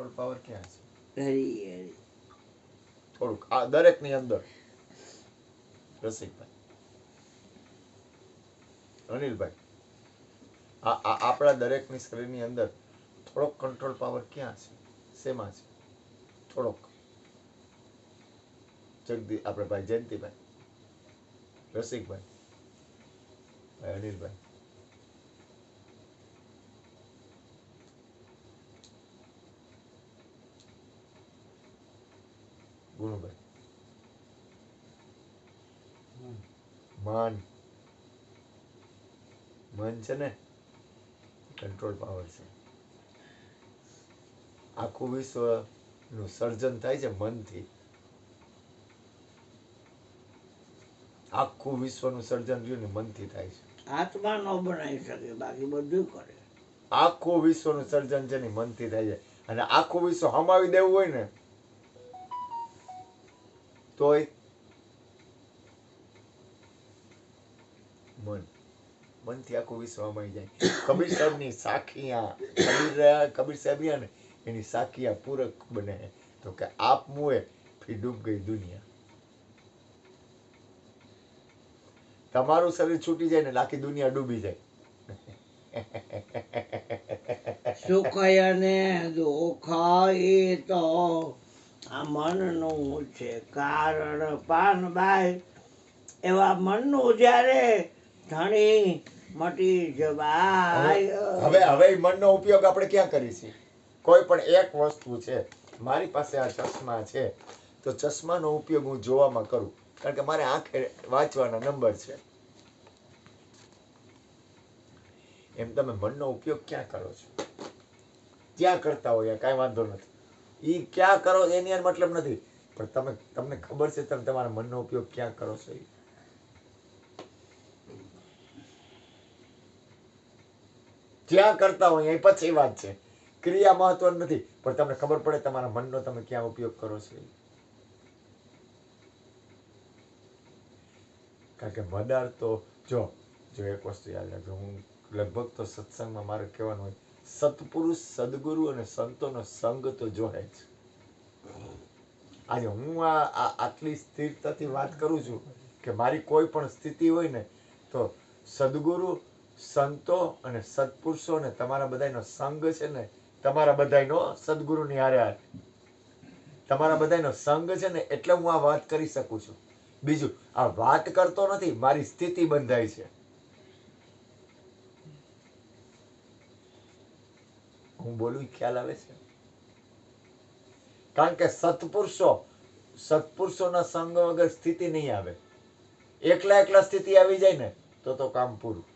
Control power ક્યાં છે? હરી થોડુંક આ દરેકની અંદર. રસિકભાઈ, અનિલભાઈ, આપણા દરેકની શરીરની અંદર થોડોક કંટ્રોલ પાવર ક્યાં છે? શેમાં છે? થોડોક. આપણે ભાઈ જયંતિભાઈ, રસિકભાઈ, ભાઈ અનિલભાઈ, ગુણુભાઈ, મન છે ને કંટ્રોલ પાવર છે. આખું વિશ્વ નું સર્જન થાય છે મનથી. આખું વિશ્વનું સર્જન રહ્યું ને મનથી થાય છે. આત્મા ન બનાવી શકે, બાકી બધું કરે. આખું વિશ્વનું સર્જન છે ને મનથી થાય છે. અને આખું વિશ્વ હમાવી દેવું હોય ને તોય મનથી આખું વિશ્વ હમાઈ જાય. કબીર સાહેબની સાખિયા, કબીર સાહેબ રહ્યા ને એની સાખિયા પૂરક બને તો કે આપ મુએ ફી ડૂબ ગઈ દુનિયા. તમારું શરીર છૂટી જાય ને આખી દુનિયા ડૂબી જાય. સુખ અને દુઃખ એ તો આ મનનું છે કારણ. પાનબાઈ, એવા મનનું જ્યારે ધણી મટી જવાય. હવે મનનો ઉપયોગ આપણે ક્યાં કરીશું? કોઈ પણ એક વસ્તુ છે, મારી પાસે આ ચશ્મા છે તો ચશ્માનો ઉપયોગ હું જોવામાં કરું, કારણ કે મારે આંખે વાંચવાના નંબર છે. એમ તમે મનનો ઉપયોગ ક્યાં કરો છો? ક્યાં કરતા હોય કાંઈ વાંધો નથી, એ ક્યાં કરો એની મતલબ નથી, પણ તમને ખબર છે તમે તમારા મનનો ઉપયોગ ક્યાં કરો છો? ક્યાં કરતા હોય એ પછી વાત છે. ક્રિયા મહત્વની નથી, પણ તમને ખબર પડે તમારા મનનો તમે ક્યાં ઉપયોગ કરો છો. કારણ કે મદાર તો જો એક વસ્તુ યાદ રાખજો, હું લગભગ તો સત્સંગમાં મારે કહેવાનું હોય, સત્પુરુષ, સદગુરુ અને સંતોનો સંગ તો જોહે જ. આજે હું આટલી સ્થિરતાથી વાત કરું છું કે મારી કોઈ પણ સ્થિતિ હોય ને તો સદગુરુ, સંતો અને સત્પુરુષો ને તમારા બધાનો સંગ છે ને, તમારા બધાનો સદગુરુની હારે હારે તમારા બધાનો સંગ છે ને, એટલે હું આ વાત કરી શકું છું. બીજું આ વાત કરતો નથી, મારી સ્થિતિ બંધાય છે. હું બોલું ખ્યાલ આવે છે? કારણ કે સત્પુરુષોના સંગ વગર સ્થિતિ નહીં આવે. એકલા સ્થિતિ આવી જાય ને તો કામ પૂરું,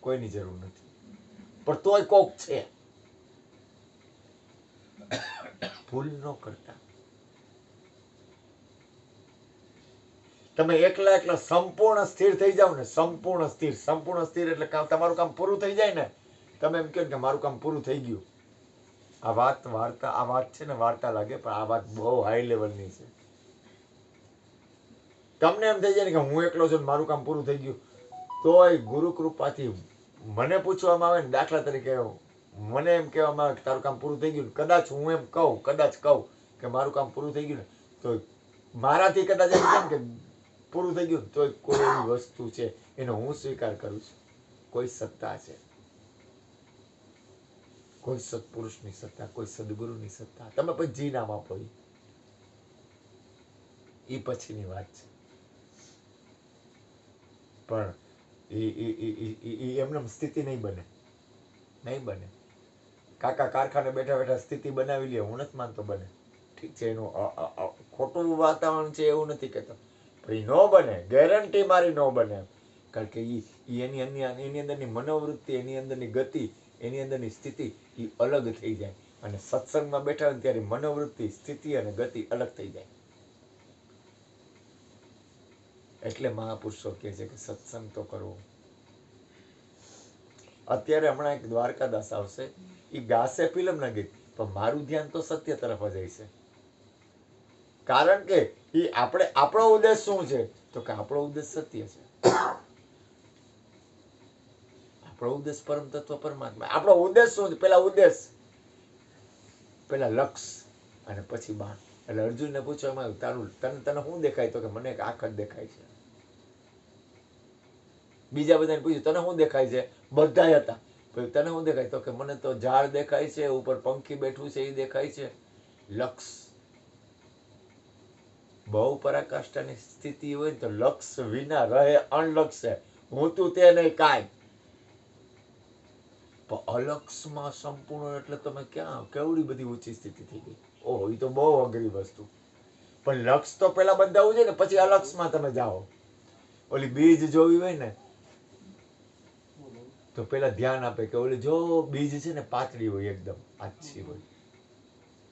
કોઈની જરૂર નથી. પણ તોય કોક છે. ભૂલ ન કરતા. તમે એકલા સંપૂર્ણ સ્થિર થઈ જાવ ને, સંપૂર્ણ સ્થિર એટલે તમારું કામ પૂરું થઈ જાય ને, તમે એમ કહો કે મારું કામ પૂરું થઈ ગયું. આ વાત છે ને વાર્તા લાગે, પણ આ વાત બહુ હાઈ લેવલની છે. તમને એમ થઈ જાય ને કે હું એકલો છું મારું કામ પૂરું થઈ ગયું, તોય ગુરુ કૃપાથી મને પૂછવામાં આવે ને, દાખલા તરીકે મને એમ કહેવામાં આવે કે તારું કામ પૂરું થઈ ગયું, કદાચ હું એમ કહું કે મારું કામ પૂરું થઈ ગયું ને, તો મારાથી કદાચ એમ કેમ કે પૂરું થઈ ગયું, તો કોઈ એવી વસ્તુ છે એનો હું સ્વીકાર કરું છું. કોઈ સત્તા છે, કોઈ સત્પુરુષની સત્તા, કોઈ સદગુરુની સત્તા. તમે પછી જી નામ આપો, એ પછીની વાત છે. પણ એમને સ્થિતિ નહીં બને. કાકા કારખાને બેઠા સ્થિતિ બનાવી લે, હું નથી માનતો બને. ઠીક છે, એનું ખોટું વાતાવરણ છે એવું નથી કહેતો, પણ એ ન બને, ગેરંટી મારી ન બને. કારણ કે એની અંદરની મનોવૃત્તિ, એની અંદરની ગતિ, એની અંદરની સ્થિતિ એ અલગ થઈ જાય. અને સત્સંગમાં બેઠા હોય ત્યારે મનોવૃત્તિ, સ્થિતિ અને ગતિ અલગ થઈ જાય. એટલે મહાપુરુષો કહે છે કે સત્સંગ તો કરવો. અત્યારે હમણાં એક દ્વારકાદાસ આવશે, એ ગાશે ફિલ્મ ના ગીત, પણ મારું ધ્યાન તો સત્ય તરફ જ હશે. કારણ કે આપણો ઉદ્દેશ શું છે? તો કે આપણો ઉદ્દેશ સત્ય છે. આપણો ઉદ્દેશ પરમ તત્વ પરમાત્મા. આપણો ઉદ્દેશ શું છે? પેલા ઉદ્દેશ પેલા લક્ષ અને પછી બાણ. એટલે અર્જુનને પૂછવામાં આવ્યું તારું તને શું દેખાય? તો કે મને એક આંખ જ દેખાય છે. બીજા બધાને પૂછ્યું તને શું દેખાય છે? બધા હતા. તને શું દેખાય? તો કે મને તો ઝાડ દેખાય છે, ઉપર પંખી બેઠું છે એ દેખાય છે. લક્ષ બહુ પરાકાષ્ઠાની સ્થિતિ હોય ને તો લક્ષ વિના રહે અણલક્ષ છે. હું તું તે નહીં કાંઈ. પણ અલક્ષમાં સંપૂર્ણ એટલે તમે ક્યાં કેવડી બધી ઊંચી સ્થિતિ થઈ ગઈ. ઓહો, એ તો બહુ અઘરી વસ્તુ. પણ લક્ષ તો પેલા બંધાવવું જોઈએ ને, પછી અલક્ષમાં તમે જાઓ. ઓલી બીજ જોવી હોય ને તો પેલા ધ્યાન આપે કે ઓલી જો બીજ છે ને પાતળી હોય, એકદમ આછી હોય.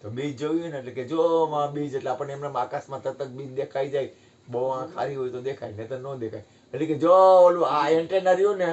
તો બીજ જોયું હોય ને એટલે કે જો માં બીજ, એટલે આપણને એમના આકાશમાં તરત જ બીજ દેખાઈ જાય. બહુ આંખ સારી હોય તો દેખાય, નહીં તો ન દેખાય. એટલે કે જો ઓલું આ એન્ટેના રહ્યું ને,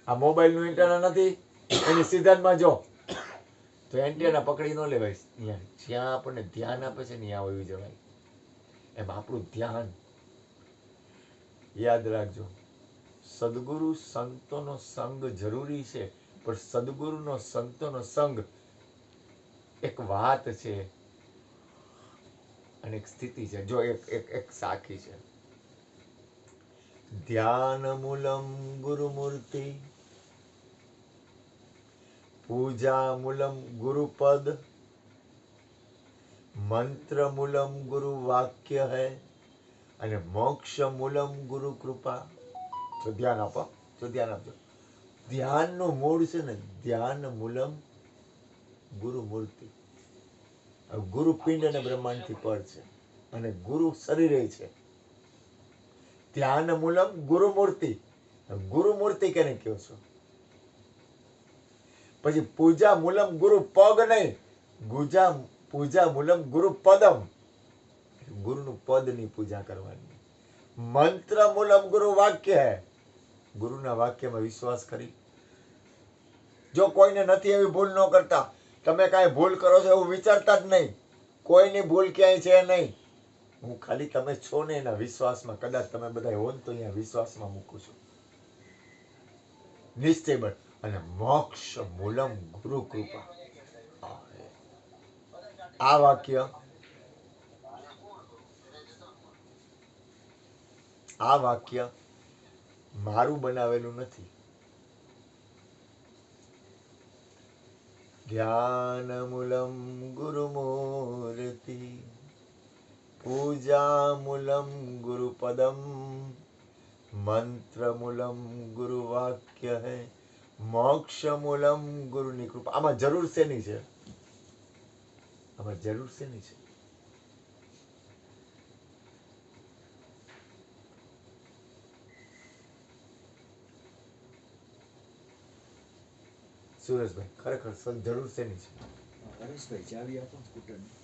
આ મોબાઈલ નું એન્ટેના નથી, એની સિદ્ધાંતમાં જો તો એન્ટેના પકડી ન લેવાય. ત્યાં જ્યાં આપણને ધ્યાન આપે છે ને ત્યાં વયું જવાય. એમ આપણું ધ્યાન યાદ રાખજો. સદગુરુ સંતોનો સંગ જરૂરી છે, પણ સદગુરુનો સંતોનો સંગ એક વાત છે અને એક સ્થિતિ છે. જો એક સાખી છે. ધ્યાન મૂલમ ગુરુમૂર્તિ, પૂજા મૂલમ ગુરુપદ, મંત્ર મૂલમ ગુરુ વાક્ય હૈ અને મોક્ષ મૂલમ ગુરુ કૃપા. તો ધ્યાન આપો, તો ધ્યાન આપજો. ધ્યાનનું મૂળ છે ને, ધ્યાન મૂલમ ગુરુ મૂર્તિ. ગુરુ પિંડ અને બ્રહ્માંડ થી પર છે અને ગુરુ શરીરે છે. ધ્યાન મૂલમ ગુરુ મૂર્તિ. ગુરુ મૂર્તિ કેને કહો છો? પછી પૂજા મૂલમ ગુરુ પગ નહીં, પૂજા મૂલમ ગુરુ પદમ. ગુરુનું પદની પૂજા કરવાની. મંત્ર મૂલમ ગુરુ વાક્ય હૈ. ગુરુના વાક્યમાં વિશ્વાસ કરી. જો કોઈને નથી એવી ભૂલ ન કરતા. તમે કાંઈ ભૂલ કરો છો એવું વિચારતા જ નહીં. કોઈની ભૂલ ક્યાંય છે નહીં. હું ખાલી તમે છો ને એના વિશ્વાસમાં, કદાચ તમે બધા હો ને તો અહીંયા વિશ્વાસમાં મૂકું છું. નિશ્ચય બળ. અને મોક્ષ મૂલમ ગુરુ કૃપા. આ વાક્ય મારું બનાવેલું નથી. જ્ઞાન મૂલમ ગુરુમૂર્તિ, પૂજા મૂલમ ગુરુપદમ, મંત્ર મૂલમ ગુરુ વાક્ય હૈ, મોક્ષ મૂલમ ગુરુની કૃપા. આમાં જરૂર શેની છે? આમાં જરૂર શેની છે? સુરેશભાઈ, ખરેખર જરૂર શેની છે? હરેશભાઈ, ચાવી આપો સ્કૂટરની.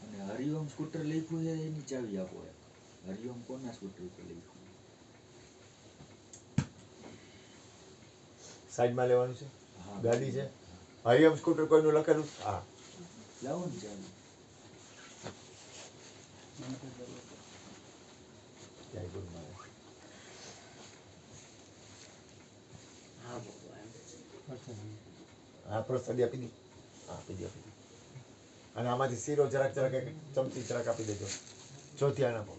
અને હરિઓમ સ્કૂટર લખ્યું છે એની ચાવી આપો. હરિઓમ કોના સ્કૂટર ઉપર લખ્યું? સાઈડમાં લેવાનું છે. ગાડી છે. હરિઓમ સ્કૂટર કોઈનું લખેલું? હા, લાવો ને ચાવી. જય ગુરુ મહારાજ. હા, પ્રસાદી આપી દી. હા, આપી દી. અને આમાંથી શીરો જરાક એક ચમચી જરાક આપી દેજો. જો ધ્યાન આપો.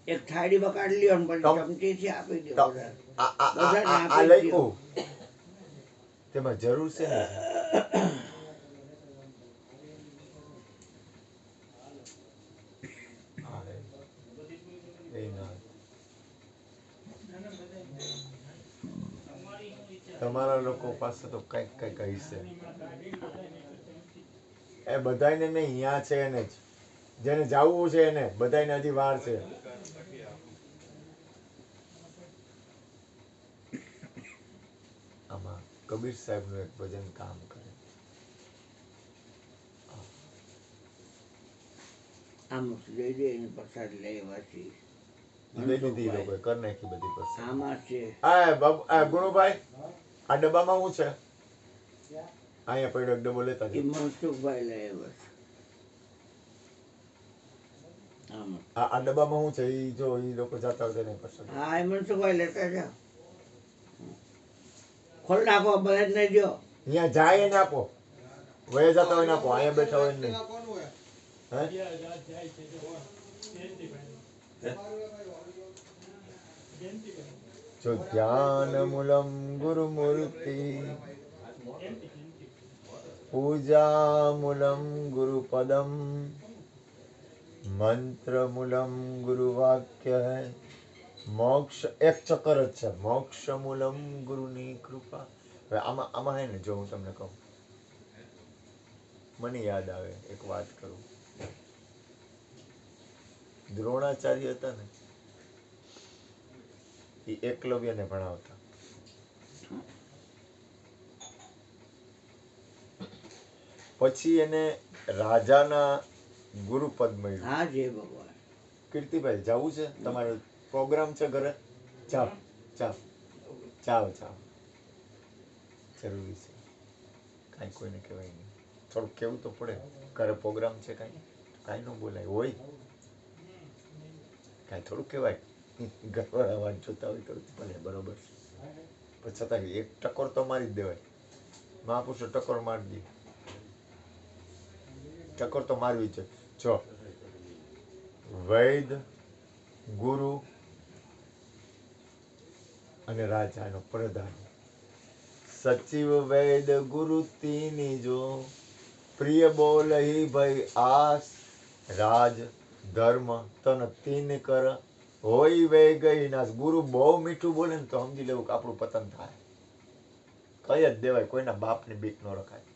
એક થાળીમાં કાઢી લ્યો ને પછી ચમચીથી આપી દો. આ લખ્યું તેમાં જરૂર છે ને? તમારા લોકો પાસે તો કઈક હશે. એ બધાને નહીં, અહીંયા છે એને જ. જેને જાવું છે એને, બધાને હજી વાર છે. આમાં કબીર સાહેબ નું એક ભજન કામ કરે. આમ લઈ દે ને પ્રસાદ લેવાથી લઈ લીધી લોકોએ, કર નાખી બધી પ્રસાદ. આમાં છે. ગુણુભાઈ, આ ડબ્બામાં શું છે? અહીંયા પડ્યો એક ડબ્બો લેતા એ મનસુખભાઈ લઈ બસ. આ ડબ્બામાં શું છે? ઈ જો ઈ લોકો જાતા હોય તેને પ્રસાદ. હા, એ મનસુખભાઈ લેતા જાઓ. ખોલ નાખો, બહાર નહીં દો. અહીંયા જાય એને આપો. વયા જતા હોય ને આપો, અહીંયા બેઠા હોય ને નહીં. હે? જો ધ્યાન મૂલમ ગુરુમૂર્તિ, પૂજા મૂલમ ગુરુપદમ, મંત્ર મૂલમ ગુરુવાક્ય હૈ, મોક્ષ એક ચક્કર જ છે, મોક્ષ મૂલમ ગુરુની કૃપા. હવે આમાં હે ને, જો હું તમને કહું, મને યાદ આવે એક વાત કરું. દ્રોણાચાર્ય હતા ને, એ એકલવ્યને ભણાવતા. પછી એને રાજાના ગુરુપદ મળ્યું. હા જય ભગવાન. કીર્તિભાઈ જવું છે તમારે? પ્રોગ્રામ છે ઘરે? જાઓ જાઓ જાઓ જાઓ, જરૂરી છે. કાંઈ કોઈને કહેવાય નહીં, થોડુંક કહેવું તો પડે. ઘરે પ્રોગ્રામ છે, કાંઈ ન બોલાય હોય, કાંઈ થોડુંક કહેવાય. ઘરવાળા વાત જોતા હોય તો ભલે બરોબર છે, પણ છતાં એક ટકોર તો મારી જ દેવાય. મહાપુરુષો ટકોર મારી દે, ટકોર તો મારવી છે. જો વૈદ, ગુરુ અને રાજાનો પ્રધાન, સચિવ વૈદ ગુરુ તીની જો, પ્રિય બોલહી ભઈ આસ, રાજ ધર્મ તન તીન કર, હોય વે ગઈ નાશ. ગુરુ બહુ મીઠું બોલે ને તો સમજી લેવું કે આપણું પતન થાય. કઈ જ દેવાય, કોઈના બાપની બીક ન રખાય.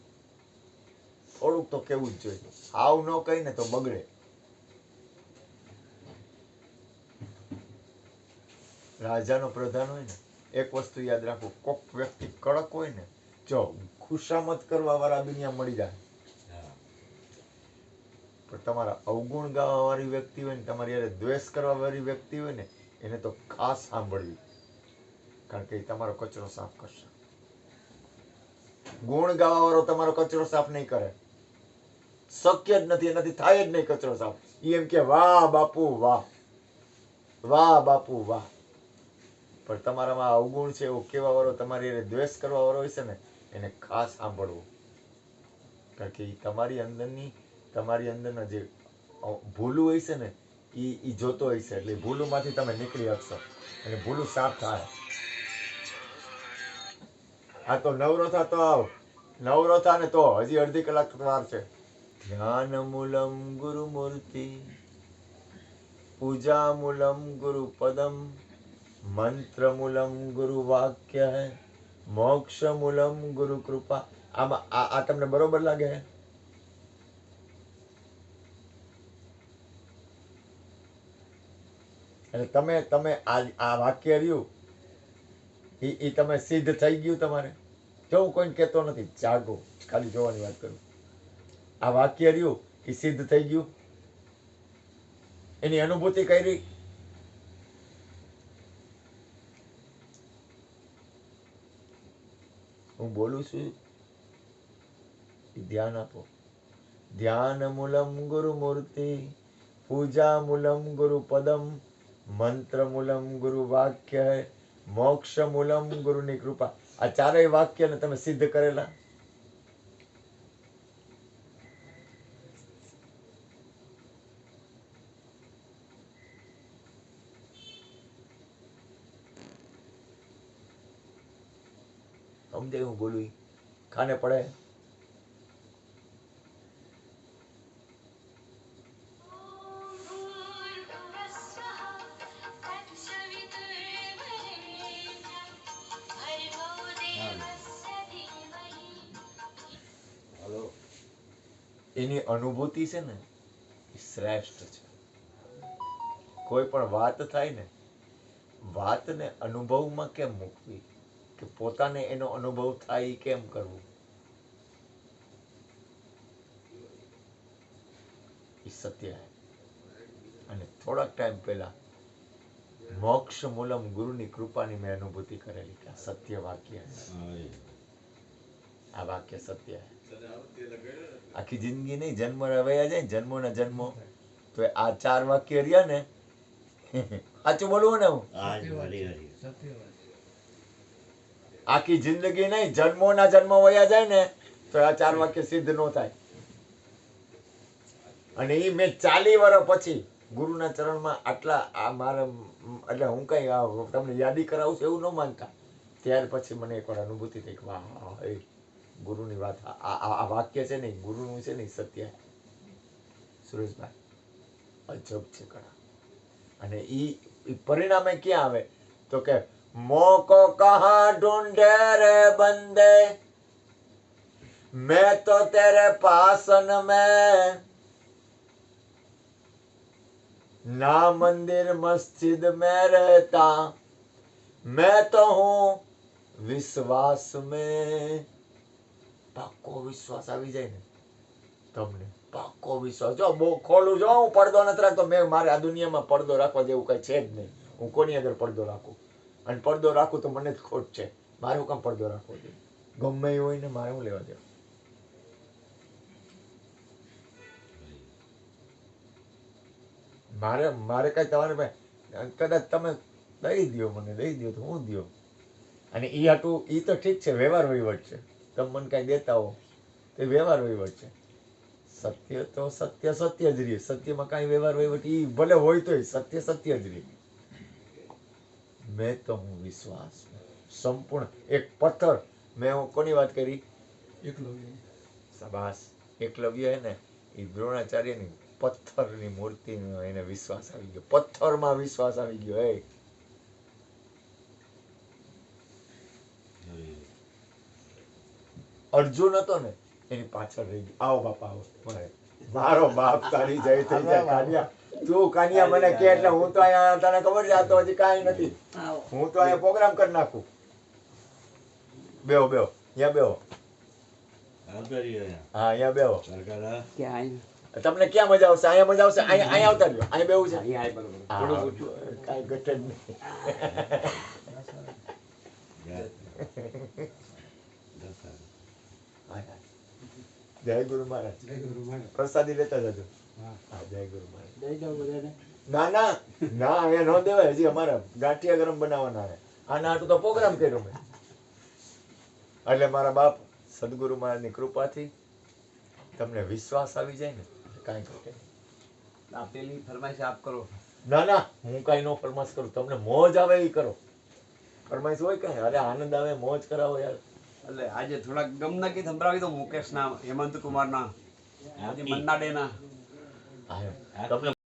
થોડુંક તો કેવું જ જોઈએ. આવ ન કહી ને તો બગડે. રાજાનો પ્રધાન હોય ને, એક વસ્તુ યાદ રાખો, કોક વ્યક્તિ કડક હોય ને, જો ખુશામત કરવા વાળા દુનિયા મળી જાય, પણ તમારા અવગુણ ગાવા વાળી વ્યક્તિ હોય ને, તમારી યારે દ્વેષ કરવા વાળી વ્યક્તિ હોય ને, એને તો ખાસ સાંભળવી, કારણ કે એ તમારો કચરો સાફ કરશે. ગુણ ગાવા વાળો તમારો કચરો સાફ નહીં કરે, શક્ય જ નથી, એનાથી થાય જ નહીં કચરો સાફ. ઈ એમ કે વાહ બાપુ વાહ, વાહ બાપુ વાહ. પણ તમારામાં અવગુણ છે એવું કેવા વાળો, તમારી દ્વેષ કરવા વાળો હોય છે ને, એને ખાસ સાંભળવું, કારણ કે તમારી અંદરના જે ભૂલું હોય છે ને, એ જોતો હોય છે, એટલે ભૂલું માંથી તમે નીકળી શકશો અને ભૂલું સાફ થાય. આ તો નવરો થા તો આવ, નવરો થા ને તો હજી અડધી કલાક વાર છે. ધ્યાન મૂલમ ગુરુ મૂર્તિ, પૂજા મૂલમ ગુરુ પદમ, મંત્ર મૂલમ ગુરુ વાક્ય હૈ, મોક્ષ મૂલમ ગુરુ કૃપા. આમાં આ તમને બરોબર લાગે? એટલે તમે આ વાક્ય રહ્યું એ તમે સિદ્ધ થઈ ગયું તમારે. જો હું કોઈને કહેતો નથી, જાગો, ખાલી જોવાની વાત કરું. આ વાક્ય રહ્યું એ સિદ્ધ થઈ ગયું, એની અનુભૂતિ કરી. હું બોલું છું, ધ્યાન આપો. ધ્યાન મૂલમ ગુરુ મૂર્તિ, પૂજા મૂલમ ગુરુ પદમ, મંત્ર મૂલમ ગુરુ વાક્ય હૈ, મોક્ષ મૂલમ ગુરુની કૃપા. આ ચારેય વાક્યને તમે સિદ્ધ કરેલા. સમજે હું બોલું? ખાને પડે. એની અનુભૂતિ છે ને એ શ્રેષ્ઠ છે. કોઈ પણ વાત થાય ને, વાતને અનુભવમાં કેમ મૂકવી, કે પોતાને એનો અનુભવ થાય કેમ કરવું, એ સત્ય હે. અને થોડાક ટાઈમ પહેલા મોક્ષ મૂલમ ગુરુની કૃપાની મેં અનુભૂતિ કરેલી કે આ સત્ય વાક્ય હે. આ વાક્ય સત્ય હે. આખી જિંદગી નહીં, જન્મ વયા જાય, જન્મોના જન્મો, તો આ 4 વાક્ય રહ્યા ને, સાચું બોલવું ને હું, આખી જિંદગી નહીં, જન્મોના જન્મ વયા જાય ને, તો આ 4 વાક્ય સિદ્ધ ન થાય. અને એ મેં 40 વર્ષ પછી ગુરુના ચરણમાં આટલા આ મારે એટલે હું કઈ તમને યાદી કરાવું છું એવું ન માનતા. ત્યાર પછી મને એકવાર અનુભૂતિ થઈ કે વાહ એ ગુરુની વાત આ વાક્ય છે ને ગુરુનું છે ને સત્ય. સુરેશભાઈ અજબ છે કણા. અને ઈ પરિણામે ક્યાં આવે તો કે મોકો કહા ઢૂંઢે રે બંદે मैं तो तेरे पासन में ना मंदिर मस्जिद में रहता मैं तो हूँ विश्वास में. પાક્કો વિશ્વાસ આવી જાય ને તમને, પાક્કો વિશ્વાસ. જો બહુ ખોલું જો હું પડદો નથી રાખતો. મેં મારે આ દુનિયામાં પડદો રાખવા જેવું કઈ છે જ નહીં. હું કોની આગળ પડદો રાખું? અને પડદો રાખું તો મને જ ખોટ છે. મારે કામ પડદો રાખવો જોઈએ? ગમે એ હોય ને મારે હું લેવા દેવું? મારે કઈ તમારે કદાચ તમે દઈ દો, મને દઈ દો તો હું દો. અને એ હાટું એ તો ઠીક છે, વ્યવહાર વહીવટ છે. તમે મને કઈ દેતા હો તો વ્યવહાર વહીવટ છે. સત્ય તો સત્ય સત્ય જ રહે. સત્યમાં કઈ વ્યવહાર વહીવટ એ ભલે હોય તોય સત્ય સત્ય જ રહે. મેં તો હું વિશ્વાસ સંપૂર્ણ. એક પથ્થર મેં કોની વાત કરી? એકલવ્ય. શાબાશ. એકલવ્ય હે ને એ દ્રોણાચાર્યની પથ્થરની મૂર્તિનો એને વિશ્વાસ આવી ગયો. પથ્થરમાં વિશ્વાસ આવી ગયો. એ અર્જુન હતો ને એની પાછળ રહી ગયો. આવો બાપા આવો. મારો બાપ તારી જય થઈ જાય. કાનિયા તું કાનિયા મને કે એટલે હું તો અહીંયા તને ખબર છે આ તો હજી કાંઈ નથી. હું તો અહીંયા પ્રોગ્રામ કરી નાખું. બેહો બેહો અહીંયા બેહો. હા અહીંયા બેહો. તમને ક્યાં મજા આવશે? અહીંયા મજા આવશે? અહીંયા આવતા રહ્યો. અહીંયા બેવું છે. કાંઈ ઘટે જ નહીં. જય ગુરુ મહારાજ. પ્રસાદી લેતા જજો. હા જય ગુરુ મહારાજ. ના ના ના અહીંયા ન દેવાય. હજી અમારા ગાંઠિયા ગરમ બનાવવાના છે. આના હાટું તો પ્રોગ્રામ કર્યો મેં. એટલે મારા બાપ સદગુરુ મહારાજની કૃપાથી તમને વિશ્વાસ આવી જાય ને કાંઈ ઘટે નહીં. પેલી ફરમાઈશ આપ કરો. ના ના હું કાંઈ નો ફરમાઈશ કરું. તમને મોજ આવે એ કરો. ફરમાઈશ હોય કઈ? અરે આનંદ આવે મોજ કરાવો યાર. એટલે આજે થોડાક ગમના ગીત સંભળાવી દો. મુકેશના, હેમંત કુમારના, મન્ના ડેના. તમને